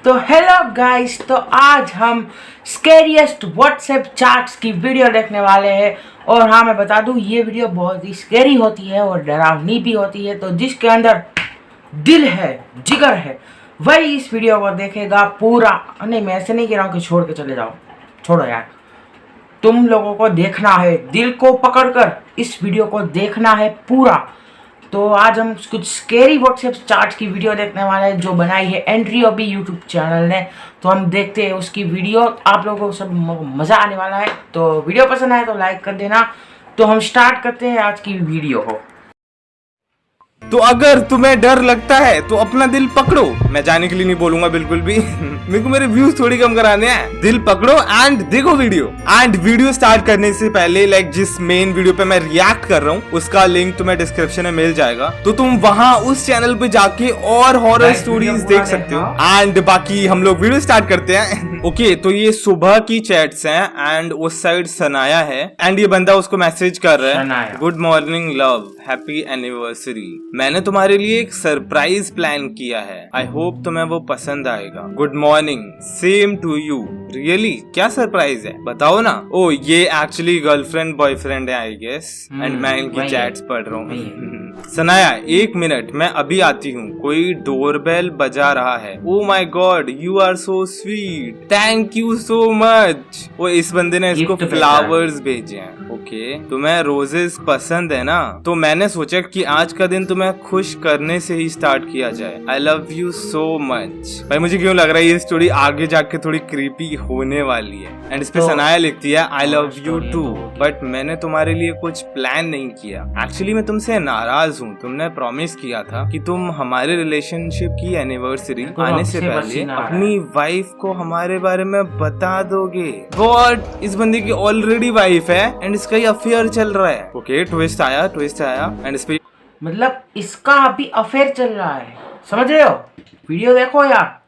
तो hello guys, तो आज हम स्कैरिएस्ट व्हाट्सएप चैट्स की वीडियो देखने वाले हैं। और हाँ, मैं बता दूं, ये वीडियो बहुत ही स्कैरी होती है और डरावनी भी होती है। तो जिसके अंदर दिल है, जिगर है, वही इस वीडियो को देखेगा पूरा। नहीं, मैं ऐसे नहीं कह रहा हूँ कि छोड़ के चले जाओ, छोड़ो यार। तुम लोगों को देखना है, दिल को पकड़कर इस वीडियो को देखना है पूरा। तो आज हम कुछ स्केरी व्हाट्सएप चार्ट की वीडियो देखने वाले हैं जो बनाई है एंड्री ओबी यूट्यूब चैनल ने। तो हम देखते हैं उसकी वीडियो, आप लोगों को सब मज़ा आने वाला है। तो वीडियो पसंद आए तो लाइक कर देना। तो हम स्टार्ट करते हैं आज की वीडियो को। तो अगर तुम्हें डर लगता है तो अपना दिल पकड़ो। मैं जाने के लिए नहीं बोलूंगा बिल्कुल भी मेरे को मेरे व्यूज थोड़ी कम कराने हैं। दिल पकड़ो एंड देखो वीडियो। एंड वीडियो स्टार्ट करने से पहले जिस मेन वीडियो पे मैं रिएक्ट कर रहा हूँ उसका लिंक तुम्हें डिस्क्रिप्शन में मिल जाएगा। तो तुम वहां उस चैनल पे जाके और हॉरर स्टोरीज देख सकते हो। एंड बाकी हम लोग वीडियो स्टार्ट करते हैं। ओके, तो ये सुबह की चैट्स हैं एंड उस साइड सनाया है एंड ये बंदा उसको मैसेज कर रहा है, good morning love, happy anniversary. मैंने तुम्हारे लिए एक सरप्राइज प्लान किया है, आई होप तुम्हें वो पसंद आएगा। Good morning, same to you. Really, क्या सरप्राइज है बताओ ना। ओ, ये एक्चुअली गर्लफ्रेंड बॉयफ्रेंड है आई गेस। एंड मैं इनकी चैट्स पढ़ रहा हूँ। सनाया, 1 मिनट, मैं अभी आती हूँ, कोई डोरबेल बजा रहा है। Oh my God, you are so sweet, thank you so much. वो इस बंदे ने इसको फ्लावर्स भेजे हैं। ओके, तुम्हें रोजेस पसंद है ना, तो मैंने सोचा कि आज का दिन तुम्हें खुश करने से ही स्टार्ट किया जाए। आई लव यू सो मच। भाई मुझे क्यों लग रहा है ये स्टोरी आगे जाके थोड़ी क्रीपी होने वाली है। एंड इस पे सनाया लिखती है, I love you too, but मैंने तुम्हारे लिए कुछ प्लान नहीं किया। एक्चुअली मैं तुमसे नाराज हूँ। तुमने प्रॉमिस किया था कि तुम हमारे रिलेशनशिप की एनिवर्सरी आने से पहले अपनी वाइफ को हमारे बारे में बता दोगे। व्हाट, इस बंदे की ऑलरेडी वाइफ है एंड इसका ही अफेयर चल रहा है। ओके, ट्विस्ट आया एंड इस पे मतलब इसका अभी अफेयर चल रहा है, समझ रहे हो। वीडियो देखो यार,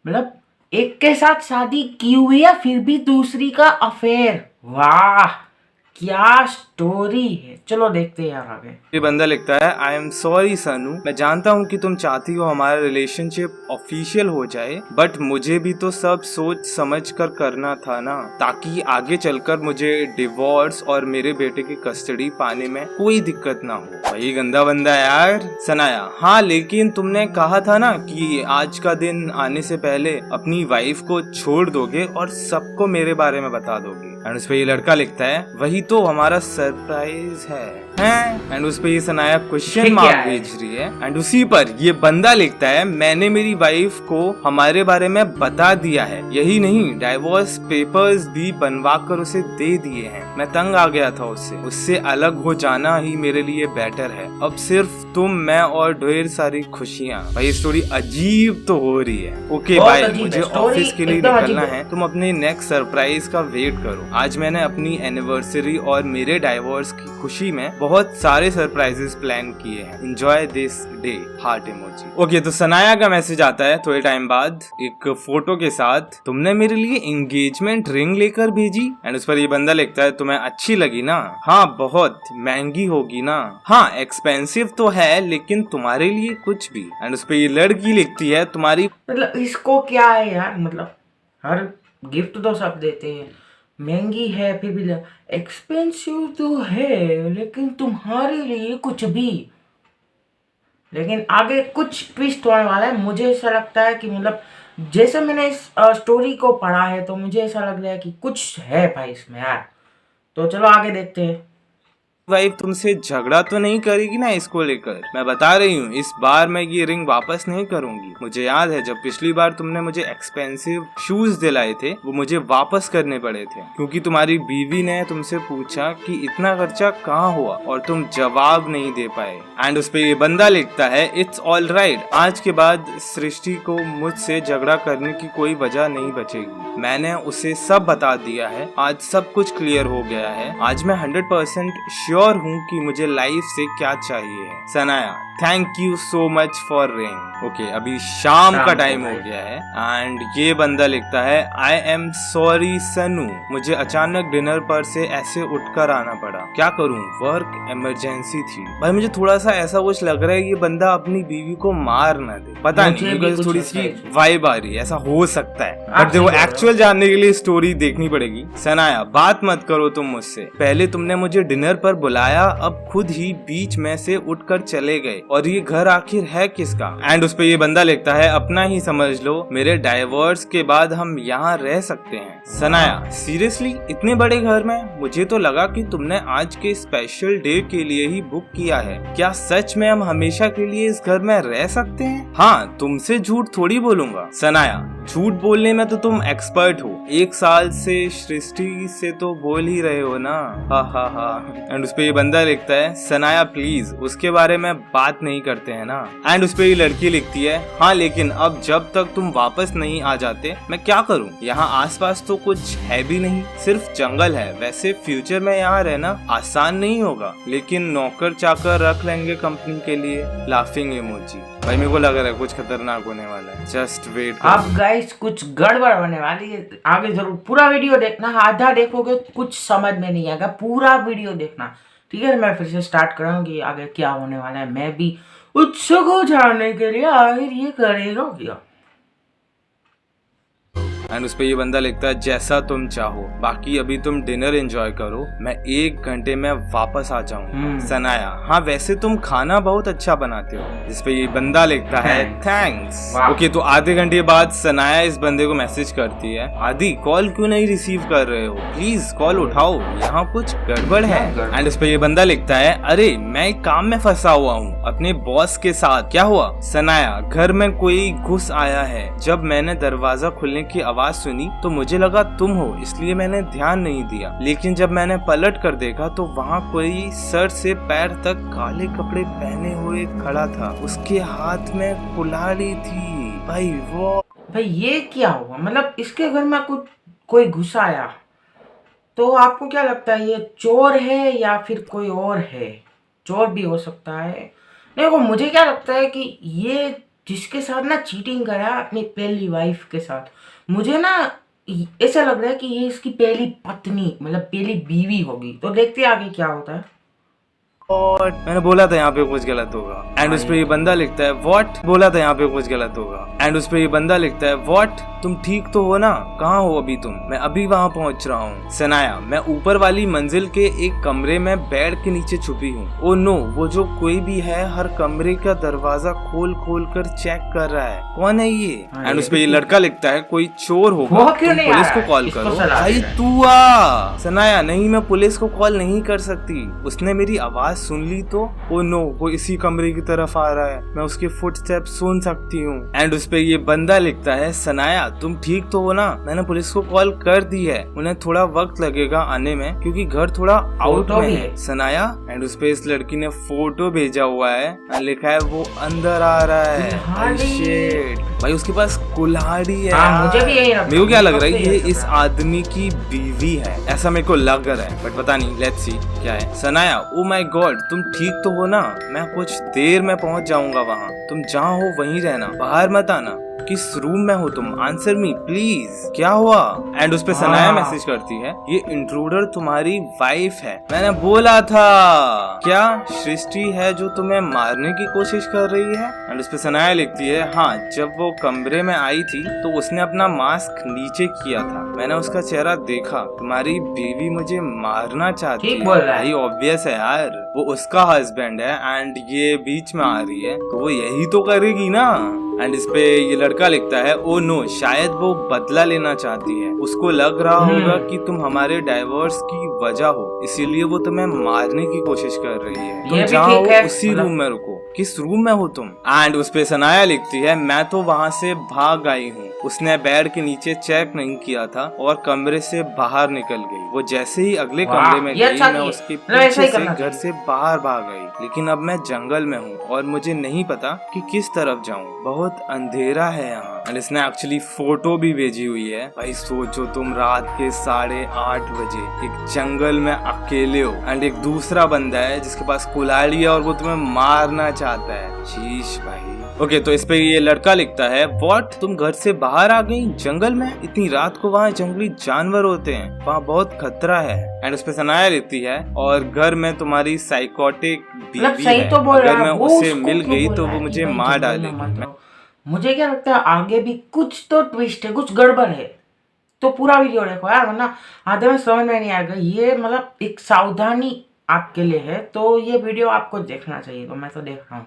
मतलब एक के साथ शादी की हुई है फिर भी दूसरी का अफेयर। वाह, क्या स्टोरी है। चलो देखते हैं यार आगे। ये बंदा लिखता है, आई एम सॉरी सनू, मैं जानता हूँ कि तुम चाहती हो हमारा रिलेशनशिप ऑफिशियल हो जाए, बट मुझे भी तो सब सोच समझ कर करना था ना, ताकि आगे चलकर मुझे डिवोर्स और मेरे बेटे की कस्टडी पाने में कोई दिक्कत ना हो। वही गंदा बंदा यार। सनाया, हाँ लेकिन तुमने कहा था ना कि आज का दिन आने से पहले अपनी वाइफ को छोड़ दोगे और सबको मेरे बारे में बता दोगे। एंड उस पे ये लड़का लिखता है, वही तो हमारा सरप्राइज है। एंड उस पे ये सनाया क्वेश्चन मार्क भेज रही है। एंड उसी पर ये बंदा लिखता है, मैंने मेरी वाइफ को हमारे बारे में बता दिया है, यही नहीं डाइवोर्स पेपर्स भी बनवा कर उसे दे दिए हैं। मैं तंग आ गया था उससे अलग हो जाना ही मेरे लिए बेटर है। अब सिर्फ तुम, मैं और ढेर सारी खुशियाँ। भाई स्टोरी अजीब तो हो रही है। ओके बाय, मुझे ऑफिस के लिए निकलना है, तुम अपने नेक्स्ट सरप्राइज का वेट करो। आज मैंने अपनी एनिवर्सरी और मेरे डाइवोर्स की खुशी में बहुत सारे सरप्राइजेस प्लान किए हैं। Enjoy this day, heart emoji. Okay, तो सनाया का मैसेज आता है थोड़े टाइम बाद एक फोटो के साथ, तुमने मेरे लिए एंगेजमेंट रिंग लेकर भेजी। एंड उस पर ये बंदा लिखता है, तुम्हें अच्छी लगी ना। हाँ, बहुत महंगी होगी ना। हाँ, एक्सपेंसिव तो है लेकिन तुम्हारे लिए कुछ भी। एंड उस पर ये लड़की लिखती है, तुम्हारी, मतलब इसको क्या है यार, मतलब हर गिफ्ट तो सब देते हैं, महंगी है फिर भी, एक्सपेंसिव तो है लेकिन तुम्हारे लिए कुछ भी। लेकिन आगे कुछ ट्विस्ट होने वाला है। मुझे ऐसा लगता है कि मतलब जैसे मैंने इस स्टोरी को पढ़ा है तो मुझे ऐसा लग रहा है कि कुछ है भाई इसमें यार। तो चलो आगे देखते हैं। वाइफ तुमसे झगड़ा तो नहीं करेगी ना इसको लेकर। मैं बता रही हूँ, इस बार मैं ये रिंग वापस नहीं करूंगी। मुझे याद है जब पिछली बार तुमने मुझे एक्सपेंसिव शूज दिलाए थे, वो मुझे वापस करने पड़े थे क्योंकि तुम्हारी बीवी ने तुमसे पूछा कि इतना खर्चा कहाँ हुआ और तुम जवाब नहीं दे पाए। एंड उस पे ये बंदा लिखता है, इट्स ऑल राइट, आज के बाद सृष्टि को मुझसे झगड़ा करने की कोई वजह नहीं बचेगी। मैंने उसे सब बता दिया है, आज सब कुछ क्लियर हो गया है। आज मैं 100% श्योर हूँ कि मुझे लाइफ से क्या चाहिए है। Sanaya, thank you so much for ring. Okay, अभी शाम का टाइम हो गया है एंड ये बंदा लिखता है आई एम सॉरी सनू, मुझे अचानक डिनर पर से ऐसे उठकर आना पड़ा, क्या करूं, वर्क इमरजेंसी थी। भाई मुझे थोड़ा सा ऐसा कुछ लग रहा है ये बंदा अपनी बीवी को मार ना दे, पता नहीं, बिकॉज थोड़ी सी वाइब आ रही है, ऐसा हो सकता है। बट देखो एक्चुअल जानने के लिए स्टोरी देखनी पड़ेगी। सनाया बात मत करो तुम मुझसे, पहले तुमने मुझे डिनर पर बुलाया, अब खुद ही बीच में से उठकर चले गए, और ये घर आखिर है किसका। एंड उस पे ये बंदा लिखता है अपना ही समझ लो, मेरे डाइवोर्स के बाद हम यहाँ रह सकते हैं। सनाया सीरियसली इतने बड़े घर में, मुझे तो लगा कि तुमने आज के स्पेशल डे के लिए ही बुक किया है, क्या सच में हम हमेशा के लिए इस घर में रह सकते हैं? हाँ, तुमसे झूठ थोड़ी बोलूंगा। सनाया झूठ बोलने में तो तुम एक्सपर्ट हो, 1 साल से सृष्टि से तो बोल ही रहे हो ना, हा हा हा। एंड उस पे ये बंदा लिखता है सनाया प्लीज उसके बारे में बात नहीं करते हैं ना। एंड उस पे ये लड़की लिखती है हाँ लेकिन अब जब तक तुम वापस नहीं आ जाते मैं क्या करूँ, यहाँ आसपास तो कुछ है भी नहीं, सिर्फ जंगल है। वैसे फ्यूचर में यहाँ रहना आसान नहीं होगा, लेकिन नौकर चाकर रख लेंगे कंपनी के लिए, लाफिंग इमोजी। भाई मेरे को लग रहा है कुछ खतरनाक होने वाला है, जस्ट वेट। अब गाइस कुछ गड़बड़ होने वाली है, आगे जरूर पूरा वीडियो देखना, आधा देखोगे कुछ समझ में नहीं आएगा, पूरा वीडियो देखना, ठीक है। मैं फिर से स्टार्ट करूंगी, आगे क्या होने वाला है मैं भी उत्सुक हो जानने के लिए, आखिर ये करेगा क्या। एंड उस पे ये बंदा लिखता है जैसा तुम चाहो, बाकी अभी तुम डिनर एंजॉय करो, मैं 1 घंटे में वापस आ जाऊंगा। सनाया हाँ वैसे तुम खाना बहुत अच्छा बनाते हो, जिस पे ये बंदा लिखता है थैंक्स। ओके, तो आधे घंटे बाद सनाया इस बंदे को मैसेज करती है आदि कॉल क्यों नहीं रिसीव कर रहे हो, प्लीज कॉल उठाओ, यहाँ कुछ गड़बड़ है। एंड उस पे ये बंदा लिखता है अरे मैं एक काम में फंसा हुआ हूँ अपने बॉस के साथ। क्या हुआ? सनाया घर में कोई घुस आया है, जब मैंने दरवाजा खुलने की आवाज सुनी तो मुझे लगा तुम हो, इसलिए मैंने ध्यान नहीं दिया, लेकिन जब मैंने पलट कर देखा तो वहाँ कोई सर से पैर तक काले कपड़े पहने हुए खड़ा था, उसके हाथ में कुल्हाड़ी थी। भाई ये क्या हुआ, मतलब इसके घर में कोई घुस आया, तो आपको क्या लगता है ये चोर है या फिर कोई और है? चोर भी हो सकता है। देखो मुझे क्या लगता है कि ये जिसके साथ ना चीटिंग करा अपनी पहली वाइफ के साथ, मुझे ना ऐसा लग रहा है कि ये इसकी पहली पत्नी मतलब पहली बीवी होगी। तो देखते हैं आगे क्या होता है। और मैंने बोला था यहाँ पे कुछ गलत होगा। एंड उस पे ये बंदा लिखता है व्हाट, बोला था यहाँ पे कुछ गलत होगा। एंड उस पे ये बंदा लिखता है व्हाट, तुम ठीक तो हो ना, कहाँ हो अभी तुम? मैं अभी वहाँ पहुँच रहा हूँ। सनाया मैं ऊपर वाली मंजिल के एक कमरे में बेड के नीचे छुपी हूँ। ओ नो, वो जो कोई भी है हर कमरे का दरवाजा खोल खोल कर चेक कर रहा है, कौन है ये? एंड उस पे ये लड़का लिखता है कोई चोर होगा, पुलिस को कॉल करो। भाई तू आ। सनाया नहीं, मैं पुलिस को कॉल नहीं कर सकती, उसने मेरी आवाज सुन ली तो। ओ नो, वो इसी कमरे की तरफ आ रहा है, मैं उसके फुटस्टेप्स सुन सकती हूँ। एंड उस पे ये बंदा लिखता है सनाया तुम ठीक तो हो ना, मैंने पुलिस को कॉल कर दी है, उन्हें थोड़ा वक्त लगेगा आने में क्योंकि घर थोड़ा आउट में है। सनाया एंड उस पे इस लड़की ने फोटो भेजा हुआ है, लिखा है वो अंदर आ रहा है। शिट भाई, उसके पास कुल्हाड़ी है। मुझे भी यही मेरे को क्या लग रहा है ये इस आदमी की बीवी है, ऐसा मेरे को लग रहा है, बट पता नहीं, लेट्स सी क्या है। सनाया ओ माय गॉड, तुम ठीक तो हो ना, मैं कुछ देर में पहुंच जाऊंगा वहाँ, तुम जहाँ हो वहीं रहना, बाहर मत आना। किस रूम में हो तुम? आंसर मी प्लीज, क्या हुआ? एंड उस पे सनाया मैसेज करती है ये इंट्रूडर तुम्हारी वाइफ है, मैंने बोला था। क्या सृष्टि है जो तुम्हें मारने की कोशिश कर रही है? एंड उस पे सनाया लिखती है हाँ, जब वो कमरे में आई थी तो उसने अपना मास्क नीचे किया था, मैंने उसका चेहरा देखा, तुम्हारी बीवी मुझे मारना चाहती है। भाई ऑब्वियस है यार, वो उसका हस्बैंड है एंड ये बीच में आ रही है तो वो यही तो करेगी ना। एंड इस पे ये लड़का लिखता है ओ नो, शायद वो बदला लेना चाहती है, उसको लग रहा होगा कि तुम हमारे डाइवोर्स की वजह हो, इसीलिए वो तुम्हें मारने की कोशिश कर रही है। तुम जहाँ हो उसी रूम में रुको। किस रूम में हो तुम? एंड उस पे सनाया लिखती है मैं तो वहाँ से भाग आई हूँ, उसने बेड के नीचे चेक नहीं किया था और कमरे से बाहर निकल गई। वो जैसे ही अगले कमरे में गई, मैं उसके पीछे से घर से बाहर भाग गई, लेकिन अब मैं जंगल में हूँ और मुझे नहीं पता कि किस तरफ जाऊँ, बहुत अंधेरा है यहाँ। एंड इसने एक्चुअली फोटो भी भेजी हुई है। भाई सोचो तुम रात के 8:30 बजे एक जंगल में अकेले हो एंड एक दूसरा बंदा है जिसके पास कुल्हाड़ी है और वो तुम्हें मारना चाहता है। शीश भाई। ओके तो इस पे ये लड़का लिखता है, व्हाट तुम घर से बाहर आ गई जंगल में? इतनी रात को वहाँ जंगली जानवर होते हैं, वहाँ बहुत खतरा है। एंड उस पे सनाया लिखती है, और घर में तुम्हारी साइकोटिक बीवी है, तो बोल अगर मैं वो उससे उसको मिल क्यों गई बोल तो रहा वो है मुझे कि भाई मार जंगल में डालेगी। मत रहो? मुझे क्या लगता है आगे भी कुछ तो ट्विस्ट है, कुछ गड़बड़ है, तो पूरा वीडियो देखो यार, वरना आधे में समझ में नहीं आएगा। ये मतलब एक सावधानी आपके लिए है, तो ये वीडियो आपको देखना चाहिए। तो मैं तो देख रहा हूँ।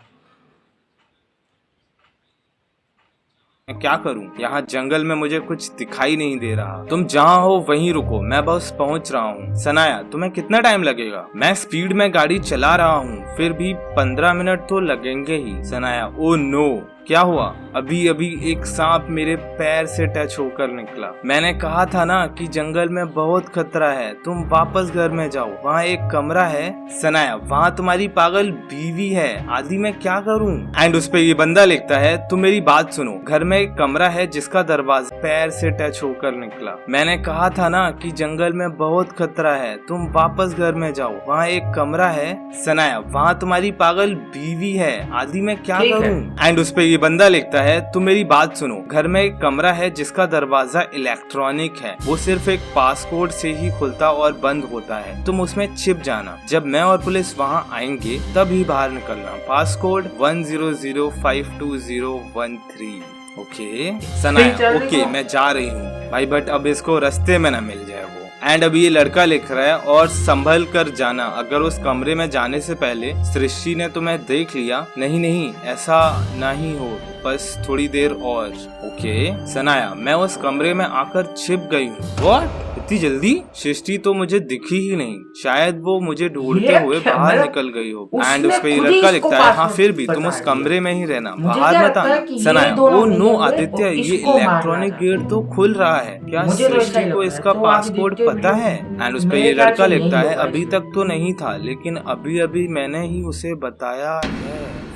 मैं क्या करूं? यहाँ जंगल में मुझे कुछ दिखाई नहीं दे रहा। तुम जहाँ हो वहीं रुको, मैं बस पहुँच रहा हूँ। सनाया तुम्हें कितना टाइम लगेगा? मैं स्पीड में गाड़ी चला रहा हूँ, फिर भी 15 मिनट तो लगेंगे ही। सनाया ओ नो, क्या हुआ? अभी अभी एक सांप मेरे पैर से टच होकर निकला। मैंने कहा था ना कि जंगल में बहुत खतरा है, तुम वापस घर में जाओ, वहाँ एक कमरा है। सनाया वहाँ तुम्हारी पागल बीवी है, आदि मैं क्या करूँ? एंड उस पे ये बंदा लिखता है, तुम मेरी बात सुनो, घर में एक कमरा है जिसका दरवाजा पैर से टच होकर निकला। मैंने कहा था ना कि जंगल में बहुत खतरा है, तुम वापस घर में जाओ, वहाँ एक कमरा है। सनाया वहाँ तुम्हारी पागल बीवी है, आदि मैं क्या करूँ? एंड उस पे ये बंदा लिखता है, तुम मेरी बात सुनो, घर में एक कमरा है जिसका दरवाजा इलेक्ट्रॉनिक है, वो सिर्फ एक पासकोड से ही खुलता और बंद होता है, तुम उसमें छिप जाना, जब मैं और पुलिस वहाँ आएंगे तभी बाहर निकलना। पासकोड 100522013। ओके सनाया ओके मैं जा रही हूँ भाई, बट अब इसको रास्ते में ना मिल जाए वो। एंड अभी ये लड़का लिख रहा है, और संभल कर जाना, अगर उस कमरे में जाने से पहले सृष्टि ने तुम्हें देख लिया। नहीं नहीं ऐसा नहीं हो, बस थोड़ी देर और। ओके सनाया मैं उस कमरे में आकर छिप गई हूँ। व्हाट? इतनी जल्दी? सृष्टि तो मुझे दिखी ही नहीं, शायद वो मुझे ढूंढते हुए बाहर निकल गई हो। एंड उस पे लड़का लिखता है, हाँ फिर भी तुम उस कमरे में ही रहना, बाहर मत आना। सनाया ओ नो आदित्य, ये इलेक्ट्रॉनिक गेट तो खुल रहा है, क्या सृष्टि को इसका पासपोर्ट पता है? एंड उस पे ये लड़का लिखता है, अभी तक तो नहीं था, लेकिन अभी अभी मैंने ही उसे बताया है।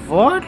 व्हाट?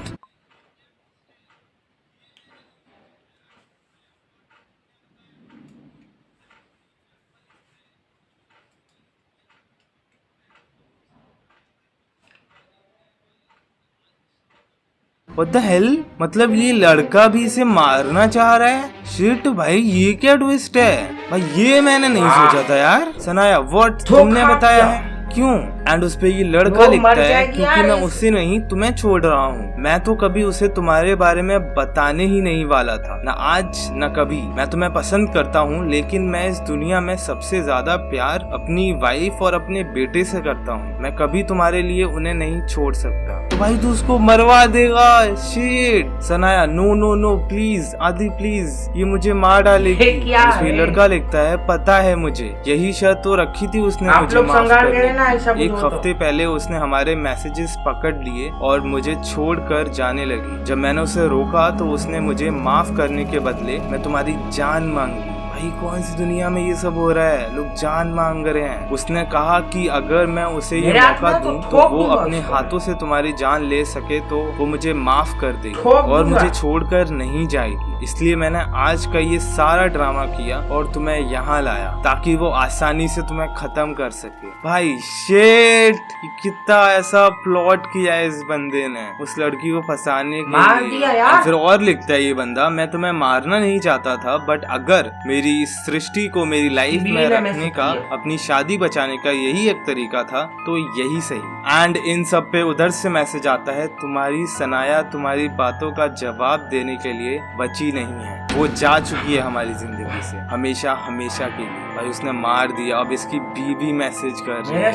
What the hell? मतलब ये लड़का भी इसे मारना चाह रहा है? शिट भाई ये क्या ट्विस्ट है भाई, ये मैंने नहीं सोचा था यार। सनाया व्हाट तुमने बताया है? क्यों? एंड उस पे ये लड़का लिखता है, क्योंकि मैं उससे नहीं तुम्हें छोड़ रहा हूँ, मैं तो कभी उसे तुम्हारे बारे में बताने ही नहीं वाला था, न आज न कभी। मैं तुम्हें पसंद करता हूँ, लेकिन मैं इस दुनिया में सबसे ज्यादा प्यार अपनी वाइफ और अपने बेटे से करता हूँ, मैं कभी तुम्हारे लिए उन्हें नहीं छोड़ सकता। तो भाई तू उसको मरवा देगा? Shit. Sanaya no no no please Adi please, ये मुझे मार डालेगी। ये लड़का लिखता है, पता है मुझे, यही शर्त तो रखी थी उसने मुझे माफ करने। एक हफ्ते पहले उसने हमारे मैसेजेस पकड़ लिए और मुझे छोड़कर जाने लगी। जब मैंने उसे रोका तो उसने मुझे माफ करने के बदले मैं तुम्हारी जान मांगी। भाई कौन सी दुनिया में ये सब हो रहा है, लोग जान मांग रहे हैं। उसने कहा कि अगर मैं उसे ये मौका दूं तो वो अपने हाथों से तुम्हारी जान ले सके तो वो मुझे माफ कर देगी और मुझे छोड़कर नहीं जाएगी। इसलिए मैंने आज का ये सारा ड्रामा किया और तुम्हें यहाँ लाया ताकि वो आसानी से तुम्हें खत्म कर सके। भाई शेट, कितना ऐसा प्लॉट किया है इस बंदे ने उस लड़की को फंसाने के लिए। फिर और लिखता है ये बंदा, मैं तुम्हें मारना नहीं चाहता था, बट अगर मेरी सृष्टि को मेरी लाइफ में रखने का, अपनी शादी बचाने का यही एक तरीका था तो यही सही। एंड इन सब पे उधर से मैसेज आता है, तुम्हारी सनाया तुम्हारी बातों का जवाब देने के लिए बची नहीं है, वो जा चुकी है हमारी जिंदगी से हमेशा हमेशा के लिए। भाई उसने मार दिया, अब इसकी बीवी मैसेज कर रही है।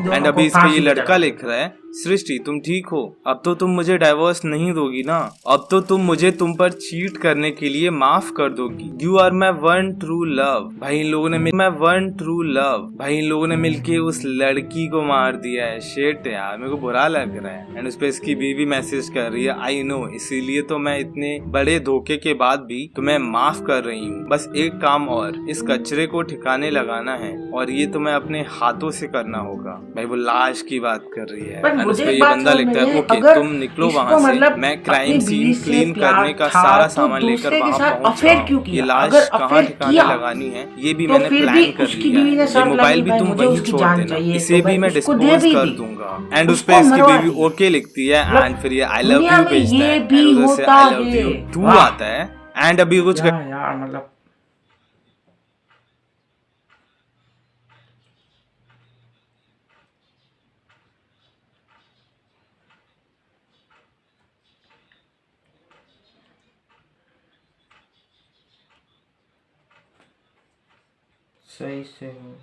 एंड अभी इस पे ये लड़का लिख रहा है, सृष्टि तुम ठीक हो? अब तो तुम मुझे डाइवोर्स नहीं दोगी ना? अब तो तुम मुझे तुम पर चीट करने के लिए माफ कर दोगी। You are my one true love. भाई इन लोगों ने मिलके उस लड़की को मार दिया है। शेट यार मेरे को बुरा लग रहा है। एंड उस पे इसकी बीवी मैसेज कर रही है, आई नो, इसीलिए तो मैं इतने बड़े धोखे के बाद भी तुम्हें माफ कर रही हूँ। बस एक काम और, इस कचरे को ठिकाने लगाना है और ये तुम्हें अपने हाथों से करना होगा। भाई वो लाश की बात कर रही है। पर मुझे ये बात बंदा समझ लिखता है में, ओके अगर तुम निकलो इसको वहाँ से, मतलब मैं क्राइम अपनी सीन बीवी से क्लीन प्यार करने का था, सारा तो सामान लेकर दूसरे के वहाँ साथ पहुँच अफेयर रहा क्यों हूँ। किया? ये लाश अगर कहाँ अफेयर ठिकाने किया लगानी है ये भी तो मैंने फिर प्लान भी कर उसकी लिया बीवी ने है। ये शर्त मोबाइल लगी भी भाई तुम मुझे वहीं उसकी छोड़ जान देना, चाहिए, इसे तो भी मैं उसको दे डिस्पोज भी कर दी, दूंगा। एंड उस उसको पे इसकी मरवा बीवी दी। ओके लिखती है मतलब एंड फिर ये आई लव दुनिया यू में भेजता ये है भी एंड उधर से होता आई लव है। यू टू वाह। आता है एंड अभी कुछ यार मतलब सही से हो।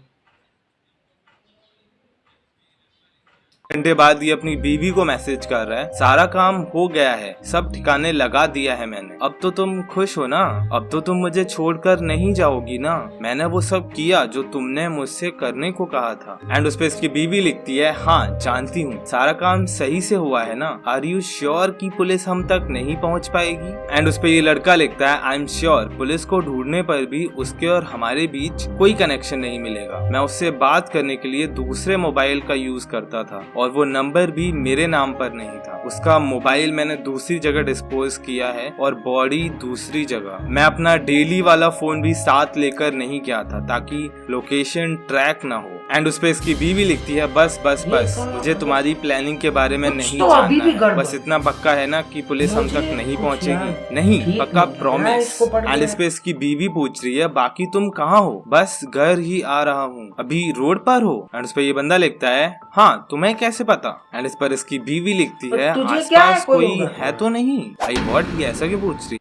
घंटे बाद ये अपनी बीवी को मैसेज कर रहा है, सारा काम हो गया है, सब ठिकाने लगा दिया है मैंने, अब तो तुम खुश हो ना, अब तो तुम मुझे छोड़कर नहीं जाओगी ना, मैंने वो सब किया जो तुमने मुझसे करने को कहा था। एंड उस पे इसकी बीवी लिखती है हाँ जानती हूँ, सारा काम सही से हुआ है ना, आर यू श्योर कि पुलिस हम तक नहीं पहुँच पाएगी? एंड उस पे ये लड़का लिखता है आई एम श्योर, पुलिस को ढूंढने पर भी उसके और हमारे बीच कोई कनेक्शन नहीं मिलेगा, मैं उससे बात करने के लिए दूसरे मोबाइल का यूज करता था और वो नंबर भी मेरे नाम पर नहीं था, उसका मोबाइल मैंने दूसरी जगह डिस्पोज किया है और बॉडी दूसरी जगह। मैं अपना डेली वाला फोन भी साथ लेकर नहीं गया था ताकि लोकेशन ट्रैक ना हो। एंड उस पे इसकी बीवी लिखती है बस बस बस, मुझे तुम्हारी प्लानिंग के बारे में नहीं तो अभी भी जानना है, बस इतना पक्का है ना कि पुलिस हम तक नहीं पहुंचेगी? नहीं पक्का प्रॉमिस। एंड इस पे इसकी बीवी पूछ रही है बाकी तुम कहाँ हो? बस घर ही आ रहा हूँ, अभी रोड पर हो? एंड उस पे ये बंदा लिखता है हाँ तुम्हें कैसे पता? एंड इस पर इसकी बीवी लिखती है आसपास कोई है तो नहीं? भाई व्हाट, ये ऐसा क्यों पूछ रही?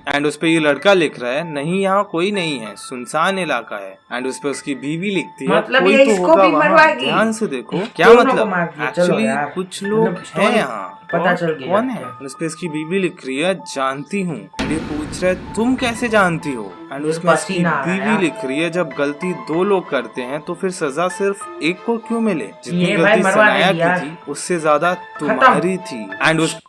एंड उस पे ये लड़का लिख रहा है नहीं यहाँ कोई नहीं है, सुनसान इलाका है। एंड उस पे उसकी बीवी लिखती है मतलब कोई तो होगा वहाँ, ध्यान से देखो। क्या मतलब? एक्चुअली कुछ लोग हैं यहाँ, पता चल गया कौन है? उस पे इसकी बीवी लिख रही है जानती हूँ। ये पूछ रहा है तुम कैसे जानती हो? एंड उसमें इसकी बीवी लिख रही है जब गलती दो लोग करते हैं तो फिर सजा सिर्फ एक को क्यों मिले? जितनी गलती सनाया की थी उससे ज्यादा तुम्हारी थी। एंड उस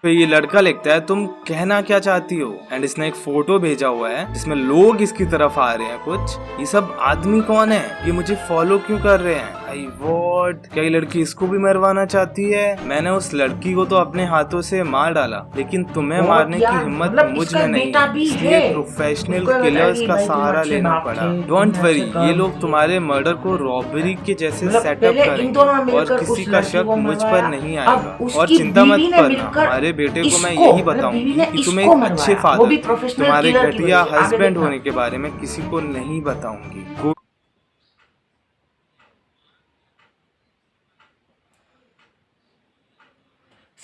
तो ये लड़का लिखता है तुम कहना क्या चाहती हो? एंड इसने एक फोटो भेजा हुआ है जिसमें लोग इसकी तरफ आ रहे हैं कुछ। ये सब आदमी कौन है? ये मुझे फॉलो क्यों कर रहे हैं? आई वॉट, क्या ये लड़की इसको भी मरवाना चाहती है? मैंने उस लड़की को तो अपने हाथों से मार डाला लेकिन तुम्हें मारने की हिम्मत मतलब मुझ में नहीं, इसलिए प्रोफेशनल किलर्स का सहारा लेना पड़ा। डोंट वरी, ये लोग तुम्हारे मर्डर को रॉबरी के जैसे सेटअप करेंगे और किसी का शक मुझ पर नहीं आएगा। और चिंता मत करना, हमारे बेटे को मैं यही बताऊंगी कि तुम एक अच्छे फादर, तुम्हारे घटिया हस्बैंड होने के बारे में किसी को नहीं बताऊंगी।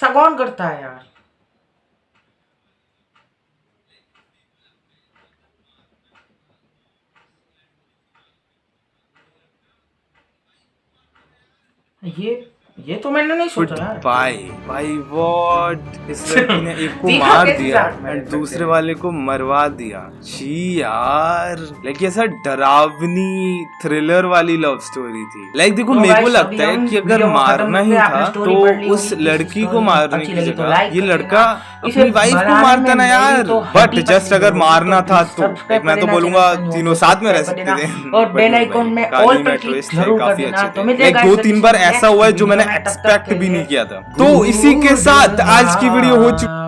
कौन करता है यार? ये तो मैंने नहीं सोचा यार। भाई व्हाट, इस लड़की ने एक को मार दिया एंड दूसरे वाले को मरवा दिया। छी यार, लाइक ऐसा डरावनी थ्रिलर वाली लव स्टोरी थी। लाइक देखो मेरे को लगता है कि अगर मारना ही था तो उस लड़की को मारने की जगह ये लड़का अपनी वाइफ को मारता ना यार। बट जस्ट अगर मारना था तो मैं तो बोलूंगा तीनों साथ में रह सकते थे। और बेल आइकन में ऑल पर क्लिक जरूर कर देना। तो लाइक 2-3 बार ऐसा हुआ है जो मैंने एक्सपेक्ट भी नहीं किया था। तो इसी के साथ आज की वीडियो हो चुकी